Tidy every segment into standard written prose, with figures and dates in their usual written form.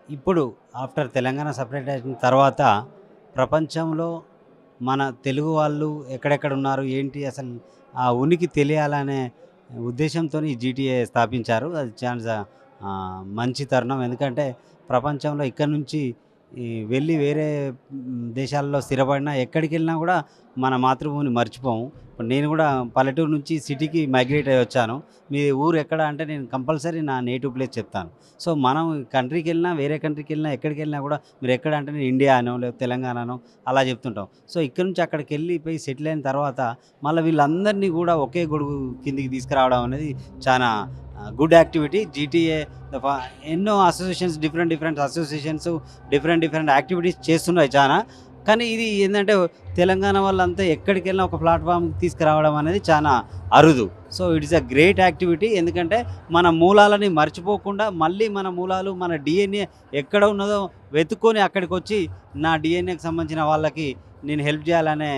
ఇప్పుడు after Telangana separate అయిన తర్వాత ప్రపంచంలో మన తెలుగు వాళ్ళు ఎక్కడెక్కడ ఉన్నారు, ఏంటి అసలు ఆ ఉనికి తెలియాలనే ఉద్దేశంతోని ఈ జీటీఏ స్థాపించారు. అది చాలా మంచి తరుణం. ఎందుకంటే ప్రపంచంలో ఇక్కడి నుంచి వెళ్ళి వేరే దేశాల్లో స్థిరపడినా ఎక్కడికెళ్ళినా కూడా మన మాతృభూమిని మర్చిపోము. ఇప్పుడు నేను కూడా పల్లెటూరు నుంచి సిటీకి మైగ్రేట్ అయ్యి వచ్చాను. మీ ఊరు ఎక్కడ అంటే నేను కంపల్సరీ నా నేటివ్ ప్లేస్ చెప్తాను. సో, మనం కంట్రీకెళ్ళినా, వేరే కంట్రీకెళ్ళినా, ఎక్కడికెళ్ళినా గూడా మీరెక్కడ అంటే నేను ఇండియా అనో, లేకపోతే తెలంగాణ అనో అలా చెప్తుంటాం. సో, ఇక్కడి నుంచి అక్కడికెళ్ళిపోయి సెటిల్ అయిన తర్వాత మళ్ళా వీళ్ళందరినీ గూడా ఒకే గొడుగు కిందికి తీసుకురావడం అనేది చానా గుడ్ యాక్టివిటీ. జీటీఏ ఫ ఎన్నో associations different associations different activities చేస్తున్నాయి చానా. కానీ ఇది ఏందంటే తెలంగాణ వాళ్ళంతా ఎక్కడికెళ్ళినా ఒక ప్లాట్‌ఫార్మ్‌కి తీసుకురావడం అనేది చానా అరుదు. So, it is a great activity. ఎందుకంటే మన మూలాలని మర్చిపోకుండా మళ్ళీ మన మూలాలు, మన డీఎన్ఏ ఎక్కడ ఉన్నదో వెతుక్కొని అక్కడికొచ్చి నా డీఎన్ఏకి సంబంధించిన వాళ్ళకి నేను హెల్ప్ చేయాలనే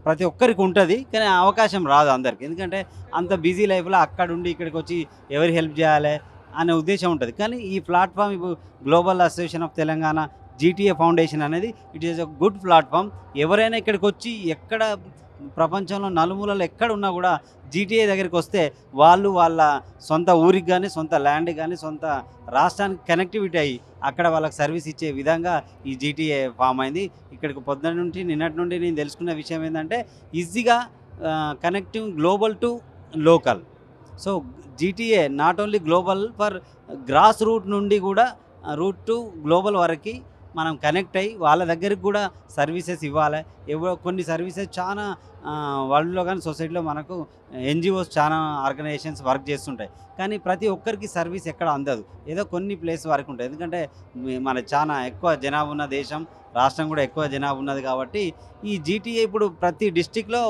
ప్రతి ఒక్కరికి ఉంటది. కానీ ఆ అవకాశం రాదు అందరికి. ఎందుకంటే అంత బిజీ లైఫ్‌లో అక్కడుండి ఇక్కడికొచ్చి ఎవరు హెల్ప్ చేయాలే అనే ఉద్దేశ్యం ఉంటది. కానీ ఈ ప్లాట్‌ఫార్మ్ ఇప్పుడు global association of Telangana GTA foundation అనేది it is a good platform. ఎవరైనా ఇక్కడికొచ్చి ఎక్కడ ప్రపంచంలో నలుమూలలు ఎక్కడున్నా గూడా జీటీఏ దగ్గరికొస్తే వాళ్ళు వాళ్ళ సొంత ఊరికి గాని, సొంత ల్యాండ్‌కి గాని, సొంత రాష్ట్రానికి కనెక్టివిటీ అయ్యి అక్కడ వాళ్ళకి సర్వీస్ ఇచ్చే విధంగా ఈ జీటీఏ ఫార్మ్ అయింది. ఇక్కడికి పొద్దున నుండి నిన్నటి నుండి నేను తెలుసుకున్న విషయం ఏందంటే ఈజీగా connecting global to local. So, GTA not only global for grass root నుండి గూడా రూట్ టు గ్లోబల్ వరకి మనం కనెక్ట్ అయ్యి వాళ్ళ దగ్గరికి కూడా సర్వీసెస్ ఇవ్వాలి. కొన్ని సర్వీసెస్ చాలా వరల్డ్‌లో గాని, సొసైటీలో మనకు ఎన్‌జీఓస్ చానా ఆర్గనైజేషన్స్ వర్క్ చేస్తుంటాయి. కానీ ప్రతి ఒక్కరికి సర్వీస్ ఎక్కడ అందదు. ఏదో కొన్ని ప్లేస్ వరకు ఉంటాయి. ఎందుకంటే మన చానా ఎక్కువ జనాభా ఉన్న దేశం, రాష్ట్రం కూడా ఎక్కువ జనాభా ఉన్నది కాబట్టి ఈ జీటీఏ ఇప్పుడు ప్రతి డిస్ట్రిక్ట్‌లో